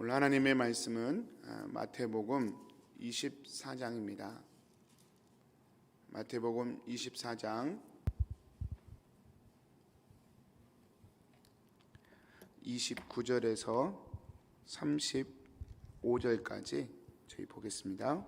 오늘 하나님의 말씀은 마태복음 24장입니다. 마태복음 24장 29절에서 35절까지 저희 보겠습니다.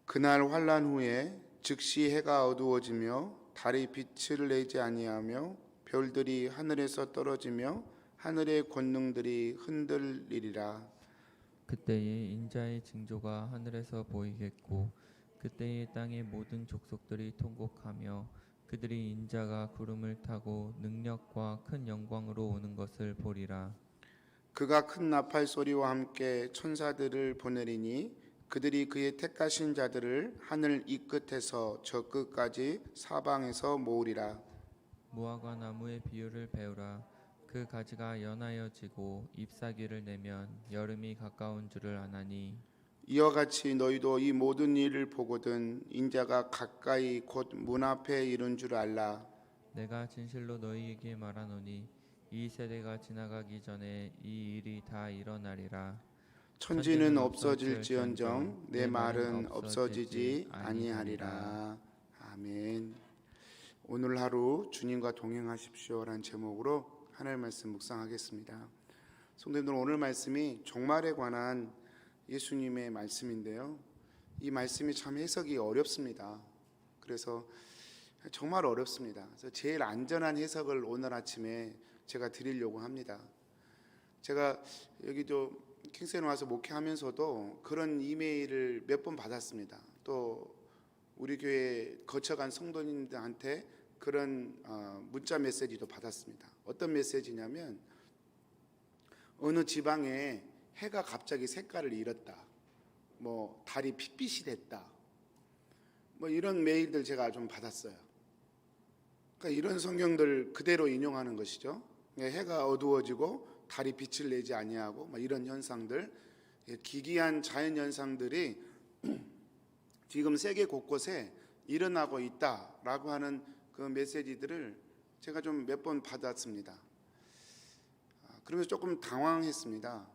그날 환란 후에 즉시 해가 어두워지며 달이 빛을 내지 아니하며 별들이 하늘에서 떨어지며 하늘의 권능들이 흔들리리라. 그때에 인자의 징조가 하늘에서 보이겠고 그때에 땅의 모든 족속들이 통곡하며 그들이 인자가 구름을 타고 능력과 큰 영광으로 오는 것을 보리라. 그가 큰 나팔 소리와 함께 천사들을 보내리니 그들이 그의 택하신 자들을 하늘 이 끝에서 저 끝까지 사방에서 모으리라. 무화과 나무의 비유를 배우라. 그 가지가 연하여 지고 잎사귀를 내면 여름이 가까운 줄을 아나니 이와 같이 너희도 이 모든 일을 보거든 인자가 가까이 곧 문 앞에 이른 줄 알라. 내가 진실로 너희에게 말하노니 이 세대가 지나가기 전에 이 일이 다 일어나리라. 천지는 없어질지언정 내 말은 없어지지 아니하리라. 아멘. 오늘 하루 주님과 동행하십시오라는 제목으로 하나님의 말씀 묵상하겠습니다. 성도님들, 오늘 말씀이 종말에 관한 예수님의 말씀인데요, 이 말씀이 참 해석이 어렵습니다. 그래서 정말 어렵습니다. 그래서 제일 안전한 해석을 오늘 아침에 제가 드리려고 합니다. 제가 여기도 킹스에 와서 목회하면서도 그런 이메일을 몇 번 받았습니다. 또 우리 교회 거쳐간 성도님들한테 그런 문자 메시지도 받았습니다. 어떤 메시지냐면 어느 지방에 해가 갑자기 색깔을 잃었다, 뭐 달이 핏빛이 됐다, 뭐 이런 메일들 제가 좀 받았어요. 그러니까 이런 성경들 그대로 인용하는 것이죠. 해가 어두워지고 달이 빛을 내지 아니하고 뭐 이런 현상들, 기이한 자연 현상들이 지금 세계 곳곳에 일어나고 있다라고 하는 그 메시지들을 제가 좀 몇 번 받았습니다. 그러면서 조금 당황했습니다.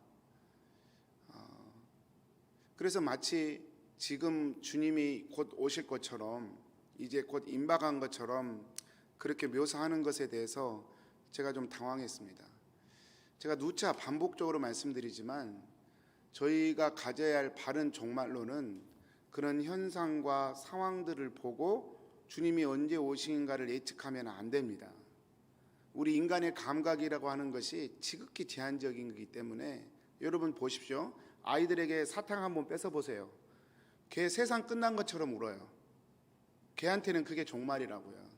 그래서 마치 지금 주님이 곧 오실 것처럼, 이제 곧 임박한 것처럼 그렇게 묘사하는 것에 대해서 제가 좀 당황했습니다. 제가 누차 반복적으로 말씀드리지만 저희가 가져야 할 바른 종말론은 그런 현상과 상황들을 보고 주님이 언제 오신가를 예측하면 안 됩니다. 우리 인간의 감각이라고 하는 것이 지극히 제한적인 거기 때문에, 여러분 보십시오. 아이들에게 사탕 한번 뺏어 보세요. 걔 세상 끝난 것처럼 울어요. 걔한테는 그게 종말이라고요.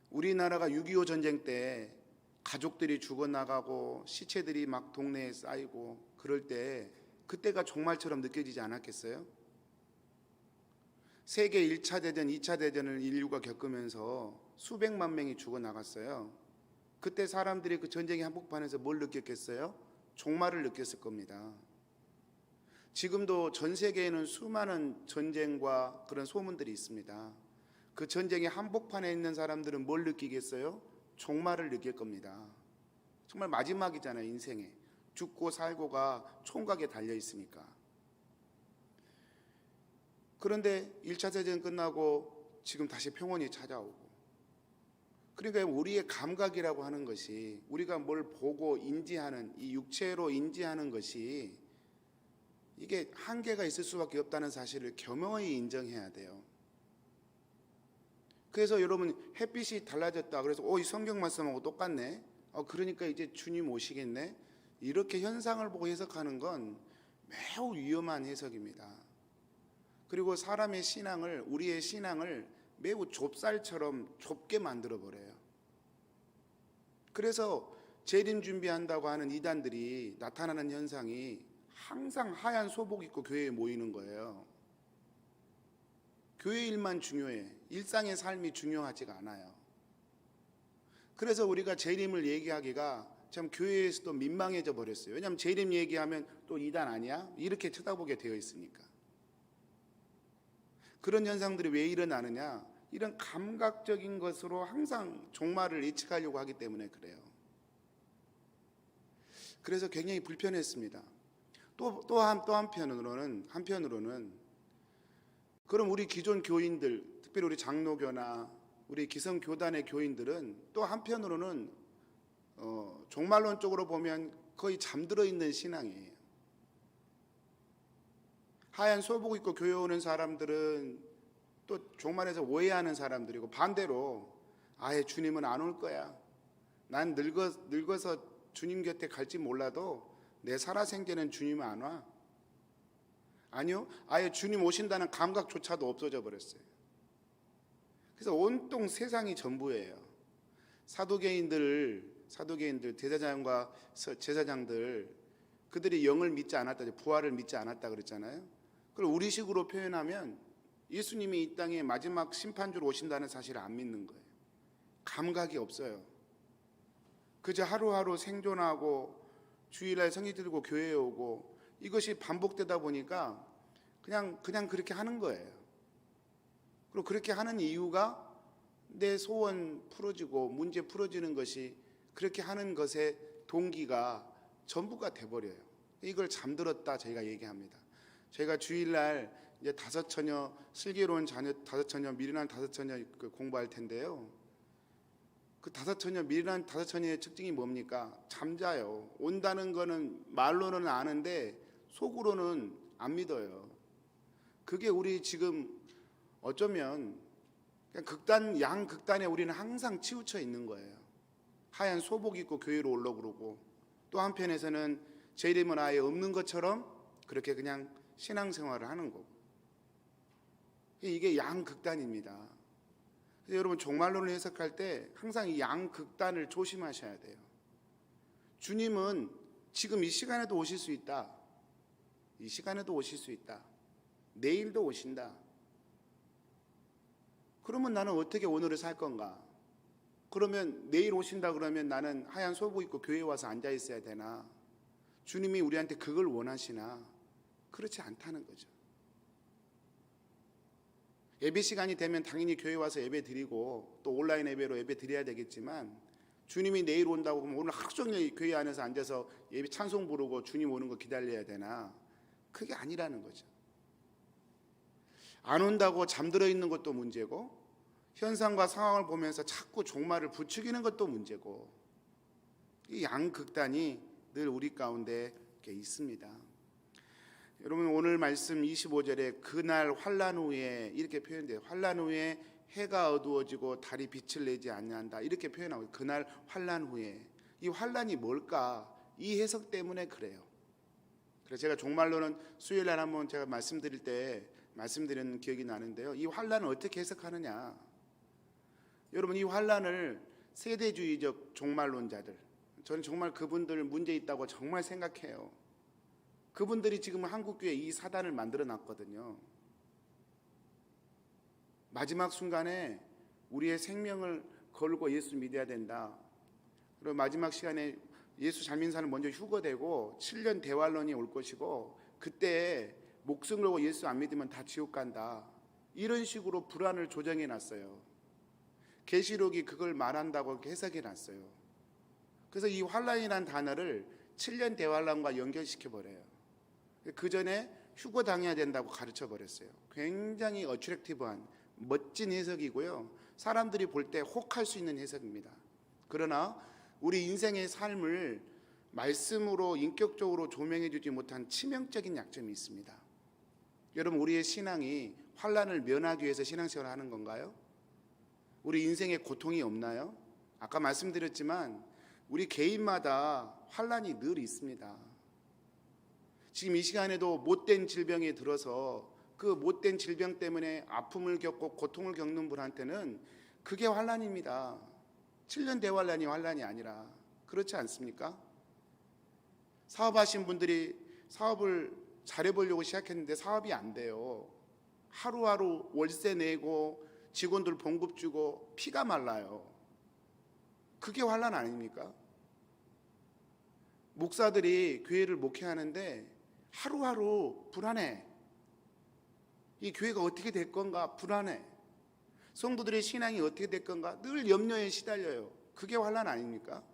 우리나라가 6.25 전쟁 때 가족들이 죽어나가고 시체들이 막 동네에 쌓이고 그럴 때 그때가 종말처럼 느껴지지 않았겠어요? 세계 1차 대전, 2차 대전을 인류가 겪으면서 수백만 명이 죽어나갔어요. 그때 사람들이 그 전쟁의 한복판에서 뭘 느꼈겠어요? 종말을 느꼈을 겁니다. 지금도 전 세계에는 수많은 전쟁과 그런 소문들이 있습니다. 그 전쟁의 한복판에 있는 사람들은 뭘 느끼겠어요? 종말을 느낄 겁니다. 정말 마지막이잖아요, 인생에. 죽고 살고가 총각에 달려 있으니까. 그런데 1차 대전 끝나고 지금 다시 평온이 찾아오고, 그러니까 우리의 감각이라고 하는 것이, 우리가 뭘 보고 인지하는, 이 육체로 인지하는 것이 이게 한계가 있을 수밖에 없다는 사실을 겸허히 인정해야 돼요. 그래서 여러분, 햇빛이 달라졌다 그래서 이 성경 말씀하고 똑같네, 그러니까 이제 주님 오시겠네, 이렇게 현상을 보고 해석하는 건 매우 위험한 해석입니다. 그리고 사람의 신앙을, 우리의 신앙을 매우 좁쌀처럼 좁게 만들어버려요. 그래서 재림 준비한다고 하는 이단들이 나타나는 현상이 항상 하얀 소복 입고 교회에 모이는 거예요. 교회 일만 중요해. 일상의 삶이 중요하지가 않아요. 그래서 우리가 재림을 얘기하기가 참 교회에서도 민망해져 버렸어요. 왜냐하면 재림 얘기하면 또 이단 아니야? 이렇게 쳐다보게 되어 있으니까. 그런 현상들이 왜 일어나느냐? 이런 감각적인 것으로 항상 종말을 예측하려고 하기 때문에 그래요. 그래서 굉장히 불편했습니다. 또 한편으로는 그럼 우리 기존 교인들, 특별히 우리 장로교나 우리 기성교단의 교인들은 또 한편으로는 종말론적으로 보면 거의 잠들어 있는 신앙이에요. 하얀 소복 입고 교회 오는 사람들은 또 종말에서 오해하는 사람들이고, 반대로 아예 주님은 안 올 거야. 난 늙어서 주님 곁에 갈지 몰라도 내 살아생전엔 주님은 안 와. 아니요, 아예 주님 오신다는 감각조차도 없어져 버렸어요. 그래서 온통 세상이 전부예요. 사도계인들, 대제사장과 제사장들, 그들이 영을 믿지 않았다, 부활을 믿지 않았다 그랬잖아요. 그걸 우리식으로 표현하면 예수님이 이 땅에 마지막 심판주로 오신다는 사실을 안 믿는 거예요. 감각이 없어요. 그저 하루하루 생존하고 주일날 성의 들고 교회에 오고, 이것이 반복되다 보니까 그냥 그렇게 하는 거예요. 그리고 그렇게 하는 이유가 내 소원 풀어지고 문제 풀어지는 것이, 그렇게 하는 것의 동기가 전부가 돼버려요. 이걸 잠들었다 저희가 얘기합니다. 저희가 주일날 이제 다섯처녀, 슬기로운 자녀 다섯처녀, 미련한 다섯처녀 공부할 텐데요. 그 다섯처녀, 미련한 다섯처녀의 특징이 뭡니까? 잠자요. 온다는 거는 말로는 아는데 속으로는 안 믿어요. 그게 우리 지금 어쩌면 그냥 양극단에 우리는 항상 치우쳐 있는 거예요. 하얀 소복 입고 교회로 오려고 그러고, 또 한편에서는 제 이름은 아예 없는 것처럼 그렇게 그냥 신앙생활을 하는 거고. 이게 양극단입니다. 그래서 여러분, 종말론을 해석할 때 항상 이 양극단을 조심하셔야 돼요. 주님은 지금 이 시간에도 오실 수 있다. 이 시간에도 오실 수 있다. 내일도 오신다. 그러면 나는 어떻게 오늘을 살 건가? 그러면 내일 오신다 그러면 나는 하얀 소복 입고 교회에 와서 앉아 있어야 되나? 주님이 우리한테 그걸 원하시나? 그렇지 않다는 거죠. 예배 시간이 되면 당연히 교회 와서 예배 드리고, 또 온라인 예배로 예배 드려야 되겠지만, 주님이 내일 온다고 하면 오늘 하루 종일 교회 안에서 앉아서 예배 찬송 부르고 주님 오는 거 기다려야 되나? 그게 아니라는 거죠. 안 온다고 잠들어 있는 것도 문제고, 현상과 상황을 보면서 자꾸 종말을 부추기는 것도 문제고, 이 양극단이 늘 우리 가운데 있습니다. 여러분, 오늘 말씀 25절에 그날 환난 후에 이렇게 표현돼요. 환난 후에 해가 어두워지고 달이 빛을 내지 아니한다, 이렇게 표현하고, 그날 환난 후에. 이 환난이 뭘까? 이 해석 때문에 그래요. 그래서 제가 종말론은 수요일날 한번 제가 말씀드린 기억이 나는데요. 이 환난을 어떻게 해석하느냐? 여러분, 이 환난을 세대주의적 종말론자들, 저는 정말 그분들 문제 있다고 정말 생각해요. 그분들이 지금 한국교회 이 사단을 만들어 놨거든요. 마지막 순간에 우리의 생명을 걸고 예수 믿어야 된다. 그리고 마지막 시간에 예수 잘 믿는 사람은 먼저 휴거되고 7년 대환란이 올 것이고, 그때 목숨 걸고 예수 안 믿으면 다 지옥 간다. 이런 식으로 불안을 조정해 놨어요. 계시록이 그걸 말한다고 이렇게 해석해 놨어요. 그래서 이 환란이라는 단어를 7년 대환란과 연결시켜 버려요. 그 전에 휴거 당해야 된다고 가르쳐 버렸어요. 굉장히 어트랙티브한 멋진 해석이고요. 사람들이 볼 때 혹할 수 있는 해석입니다. 그러나 우리 인생의 삶을 말씀으로 인격적으로 조명해 주지 못한 치명적인 약점이 있습니다. 여러분, 우리의 신앙이 환난을 면하기 위해서 신앙생활을 하는 건가요? 우리 인생에 고통이 없나요? 아까 말씀드렸지만 우리 개인마다 환난이 늘 있습니다. 지금 이 시간에도 못된 질병이 들어서 그 못된 질병 때문에 아픔을 겪고 고통을 겪는 분한테는 그게 환난입니다. 7년 대환란이 환란이 아니라. 그렇지 않습니까? 사업하신 분들이 사업을 잘해보려고 시작했는데 사업이 안 돼요. 하루하루 월세 내고 직원들 봉급 주고 피가 말라요. 그게 환난 아닙니까? 목사들이 교회를 목회하는데 하루하루 불안해. 이 교회가 어떻게 될 건가 불안해. 성도들의 신앙이 어떻게 될 건가 늘 염려에 시달려요. 그게 환난 아닙니까?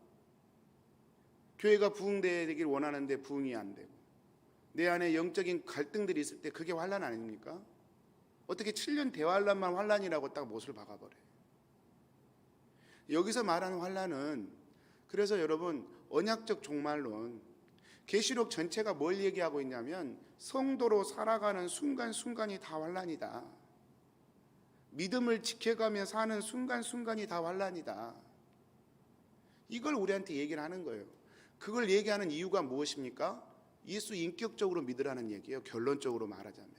교회가 부흥되길 원하는데 부흥이 안 되고, 내 안에 영적인 갈등들이 있을 때 그게 환난 아닙니까? 어떻게 7년 대환란만 환난이라고 딱 못을 박아버려요. 여기서 말하는 환난은, 그래서 여러분, 언약적 종말론, 계시록 전체가 뭘 얘기하고 있냐면 성도로 살아가는 순간순간이 다 환난이다. 믿음을 지켜가며 사는 순간순간이 다 환난이다. 이걸 우리한테 얘기를 하는 거예요. 그걸 얘기하는 이유가 무엇입니까? 예수 인격적으로 믿으라는 얘기예요. 결론적으로 말하자면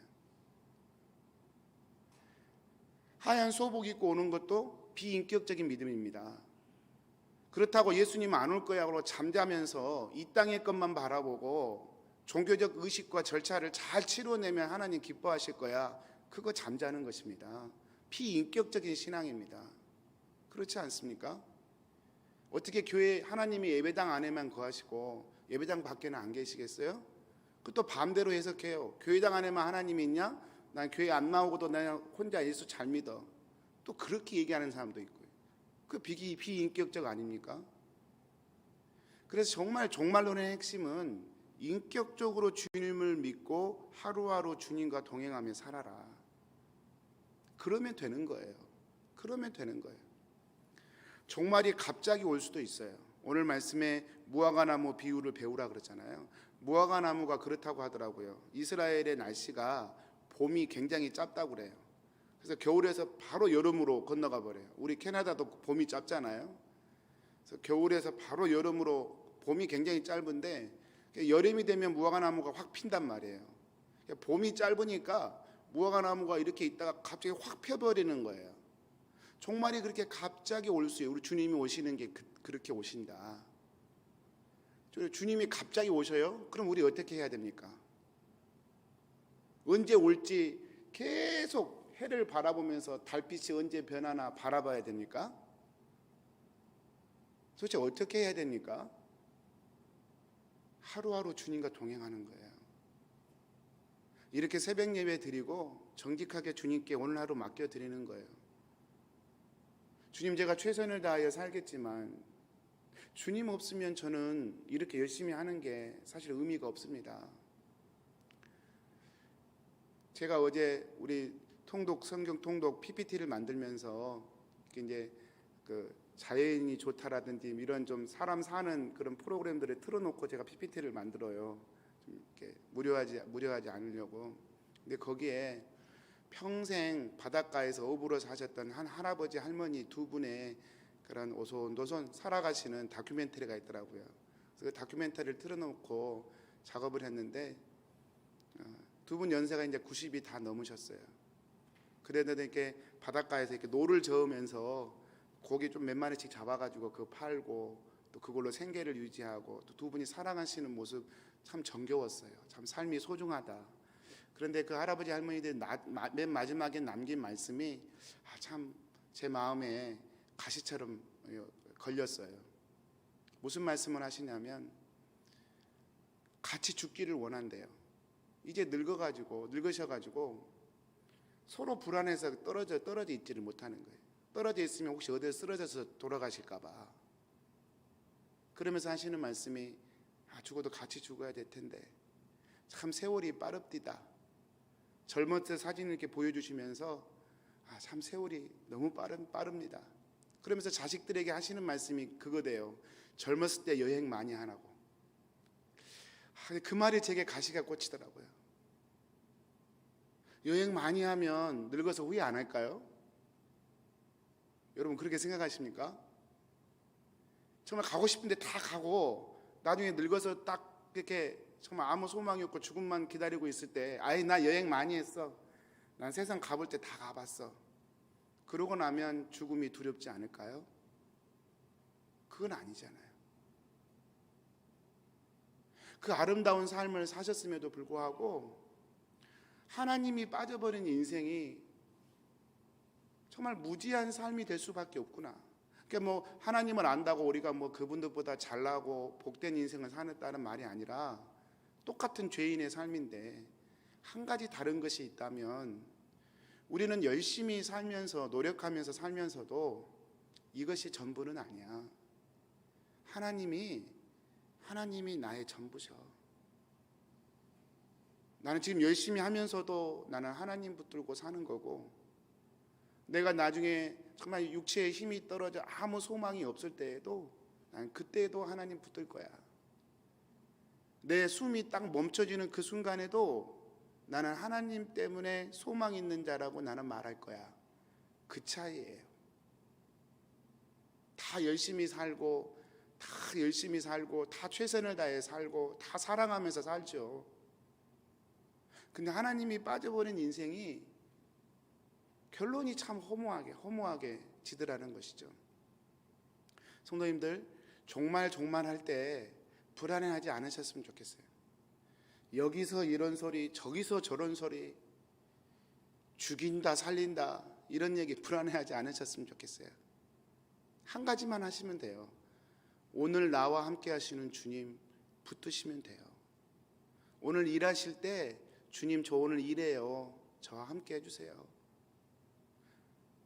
하얀 소복 입고 오는 것도 비인격적인 믿음입니다. 그렇다고 예수님 안 올 거야 하고 잠자면서 이 땅의 것만 바라보고 종교적 의식과 절차를 잘 치러내면 하나님 기뻐하실 거야, 그거 잠자는 것입니다. 비인격적인 신앙입니다. 그렇지 않습니까? 어떻게 교회 하나님이 예배당 안에만 거하시고 예배당 밖에는 안 계시겠어요? 그것도 반대로 해석해요. 교회당 안에만 하나님이 있냐? 난 교회 안 나오고도 내가 혼자 예수 잘 믿어. 또 그렇게 얘기하는 사람도 있고요. 그 비인격적 아닙니까? 그래서 정말 종말론의 핵심은 인격적으로 주님을 믿고 하루하루 주님과 동행하며 살아라. 그러면 되는 거예요. 그러면 되는 거예요. 종말이 갑자기 올 수도 있어요. 오늘 말씀에 무화과나무 비유를 배우라 그러잖아요. 무화과나무가 그렇다고 하더라고요. 이스라엘의 날씨가 봄이 굉장히 짧다고 그래요. 그래서 겨울에서 바로 여름으로 건너가 버려요. 우리 캐나다도 봄이 짧잖아요. 그래서 겨울에서 바로 여름으로 봄이 굉장히 짧은데 여름이 되면 무화과나무가 확 핀단 말이에요. 봄이 짧으니까 무화과나무가 이렇게 있다가 갑자기 확 펴버리는 거예요. 종말이 그렇게 갑자기 올 수 있어요. 우리 주님이 오시는 게 그렇게 오신다. 주님이 갑자기 오셔요? 그럼 우리 어떻게 해야 됩니까? 언제 올지 계속 해를 바라보면서 달빛이 언제 변하나 바라봐야 됩니까? 도대체 어떻게 해야 됩니까? 하루하루 주님과 동행하는 거예요. 이렇게 새벽 예배 드리고 정직하게 주님께 오늘 하루 맡겨드리는 거예요. 주님, 제가 최선을 다하여 살겠지만 주님 없으면 저는 이렇게 열심히 하는 게 사실 의미가 없습니다. 제가 어제 우리 성경 통독 PPT를 만들면서 이제 그 자연이 좋다라든지 이런 좀 사람 사는 그런 프로그램들을 틀어놓고 제가 PPT를 만들어요. 좀 이렇게 무료하지 않으려고. 근데 거기에 평생 바닷가에서 어부로 사셨던 한 할아버지 할머니 두 분의 그런 오손도손 살아가시는 다큐멘터리가 있더라고요. 그래서 그 다큐멘터리를 틀어놓고 작업을 했는데 두 분 연세가 이제 90이 다 넘으셨어요. 그래도 이렇게 바닷가에서 이렇게 노를 저으면서 고기 좀 몇 마리씩 잡아가지고 그거 팔고 또 그걸로 생계를 유지하고 또 두 분이 살아가시는 모습 참 정겨웠어요. 참 삶이 소중하다. 그런데 그 할아버지 할머니들 맨 마지막에 남긴 말씀이 참 제 마음에 가시처럼 걸렸어요. 무슨 말씀을 하시냐면 같이 죽기를 원한대요. 이제 늙으셔가지고 서로 불안해서 떨어져 있지를 못하는 거예요. 떨어져 있으면 혹시 어디에 쓰러져서 돌아가실까 봐. 그러면서 하시는 말씀이 죽어도 같이 죽어야 될 텐데 참 세월이 빠릅디다. 젊을 때 사진을 이렇게 보여주시면서 참 세월이 너무 빠릅니다. 그러면서 자식들에게 하시는 말씀이 그거대요. 젊었을 때 여행 많이 하라고. 그 말이 제게 가시가 꽂히더라고요. 여행 많이 하면 늙어서 후회 안 할까요? 여러분 그렇게 생각하십니까? 정말 가고 싶은데 다 가고 나중에 늙어서 딱 이렇게 정말 아무 소망이 없고 죽음만 기다리고 있을 때 나 여행 많이 했어. 난 세상 가볼 때 다 가봤어. 그러고 나면 죽음이 두렵지 않을까요? 그건 아니잖아요. 그 아름다운 삶을 사셨음에도 불구하고 하나님이 빠져버린 인생이 정말 무지한 삶이 될 수밖에 없구나. 그러니까 하나님을 안다고 우리가 그분들보다 잘나고 복된 인생을 사는다는 말이 아니라 똑같은 죄인의 삶인데 한 가지 다른 것이 있다면 우리는 열심히 살면서 노력하면서 살면서도 이것이 전부는 아니야. 하나님이 나의 전부셔. 나는 지금 열심히 하면서도 나는 하나님 붙들고 사는 거고, 내가 나중에 정말 육체의 힘이 떨어져 아무 소망이 없을 때에도 난 그때도 하나님 붙들 거야. 내 숨이 딱 멈춰지는 그 순간에도 나는 하나님 때문에 소망 있는 자라고 나는 말할 거야. 그 차이예요. 다 열심히 살고 다 최선을 다해 살고 다 사랑하면서 살죠. 근데 하나님이 빠져버린 인생이 결론이 참 허무하게 지더라는 것이죠. 성도님들, 종말 할 때 불안해하지 않으셨으면 좋겠어요. 여기서 이런 소리, 저기서 저런 소리, 죽인다 살린다 이런 얘기 불안해하지 않으셨으면 좋겠어요. 한 가지만 하시면 돼요. 오늘 나와 함께 하시는 주님 붙드시면 돼요. 오늘 일하실 때 주님 저 오늘 일해요. 저와 함께 해주세요.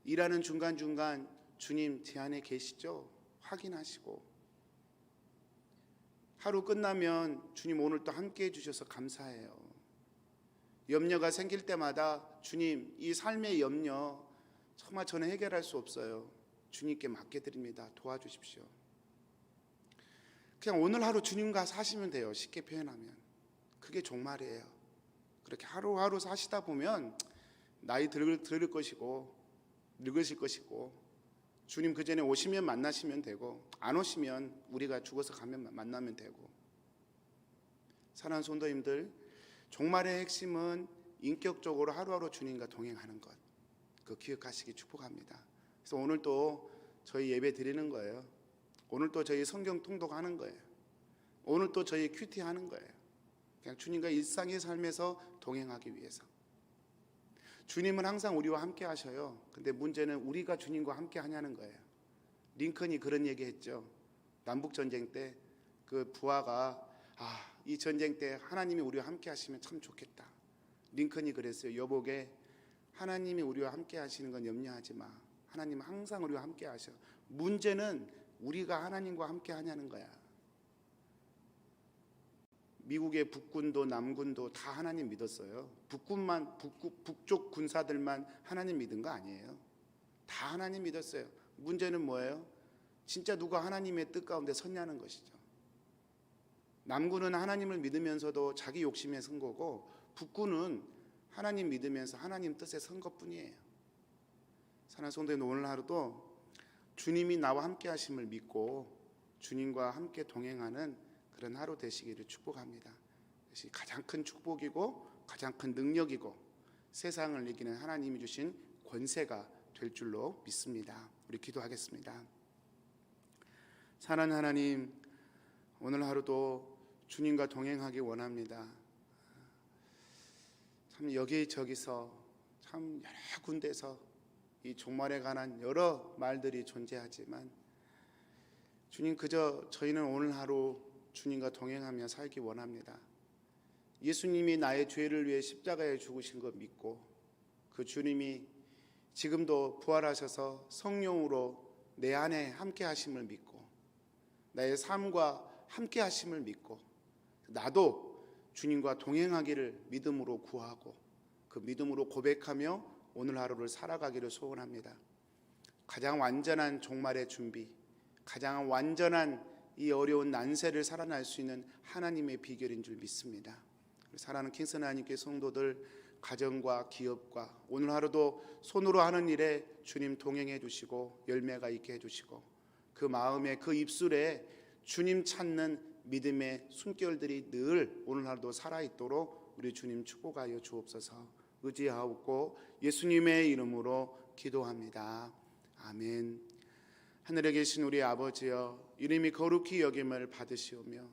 일하는 중간중간 주님 제 안에 계시죠? 확인하시고, 하루 끝나면 주님 오늘 또 함께 해주셔서 감사해요. 염려가 생길 때마다 주님 이 삶의 염려 정말 저는 해결할 수 없어요. 주님께 맡겨드립니다. 도와주십시오. 그냥 오늘 하루 주님과 사시면 돼요. 쉽게 표현하면 그게 종말이에요. 그렇게 하루하루 사시다 보면 나이 들을 것이고 늙으실 것이고, 주님 그 전에 오시면 만나시면 되고 안 오시면 우리가 죽어서 가면 만나면 되고. 사랑하는 성도님들, 종말의 핵심은 인격적으로 하루하루 주님과 동행하는 것, 그 기억하시기 축복합니다. 그래서 오늘 또 저희 예배 드리는 거예요. 오늘 또 저희 성경 통독하는 거예요. 오늘 또 저희 큐티 하는 거예요. 그냥 주님과 일상의 삶에서 동행하기 위해서. 주님은 항상 우리와 함께 하셔요. 근데 문제는 우리가 주님과 함께 하냐는 거예요. 링컨이 그런 얘기 했죠. 남북전쟁 때 그 부하가 이 전쟁 때 하나님이 우리와 함께 하시면 참 좋겠다. 링컨이 그랬어요. 여보게, 하나님이 우리와 함께 하시는 건 염려하지 마. 하나님은 항상 우리와 함께 하셔. 문제는 우리가 하나님과 함께 하냐는 거야. 미국의 북군도 남군도 다 하나님 믿었어요. 북쪽 군사들만 하나님 믿은 거 아니에요. 다 하나님 믿었어요. 문제는 뭐예요? 진짜 누가 하나님의 뜻 가운데 섰냐는 것이죠. 남군은 하나님을 믿으면서도 자기 욕심에 선 거고, 북군은 하나님 믿으면서 하나님 뜻에 선 것뿐이에요. 사랑하는 성도님, 오늘 하루도 주님이 나와 함께 하심을 믿고 주님과 함께 동행하는 그런 하루 되시기를 축복합니다. 그것이 가장 큰 축복이고 가장 큰 능력이고 세상을 이기는 하나님이 주신 권세가 될 줄로 믿습니다. 우리 기도하겠습니다. 사랑하는 하나님, 오늘 하루도 주님과 동행하기 원합니다. 참 여기저기서 참 여러 군데서 이 종말에 관한 여러 말들이 존재하지만 주님, 그저 저희는 오늘 하루 주님과 동행하며 살기 원합니다. 예수님이 나의 죄를 위해 십자가에 죽으신 것 믿고, 그 주님이 지금도 부활하셔서 성령으로 내 안에 함께 하심을 믿고, 나의 삶과 함께 하심을 믿고, 나도 주님과 동행하기를 믿음으로 구하고 그 믿음으로 고백하며 오늘 하루를 살아가기를 소원합니다. 가장 완전한 종말의 준비, 가장 완전한 이 어려운 난세를 살아날 수 있는 하나님의 비결인 줄 믿습니다. 사랑하는 킹슨 하나님께 성도들 가정과 기업과 오늘 하루도 손으로 하는 일에 주님 동행해 주시고 열매가 있게 해주시고, 그 마음에 그 입술에 주님 찾는 믿음의 숨결들이 늘 오늘 하루도 살아있도록 우리 주님 축복하여 주옵소서. 의지하옵고 예수님의 이름으로 기도합니다. 아멘. 하늘에 계신 우리 아버지여, 이름이 거룩히 여김을 받으시오며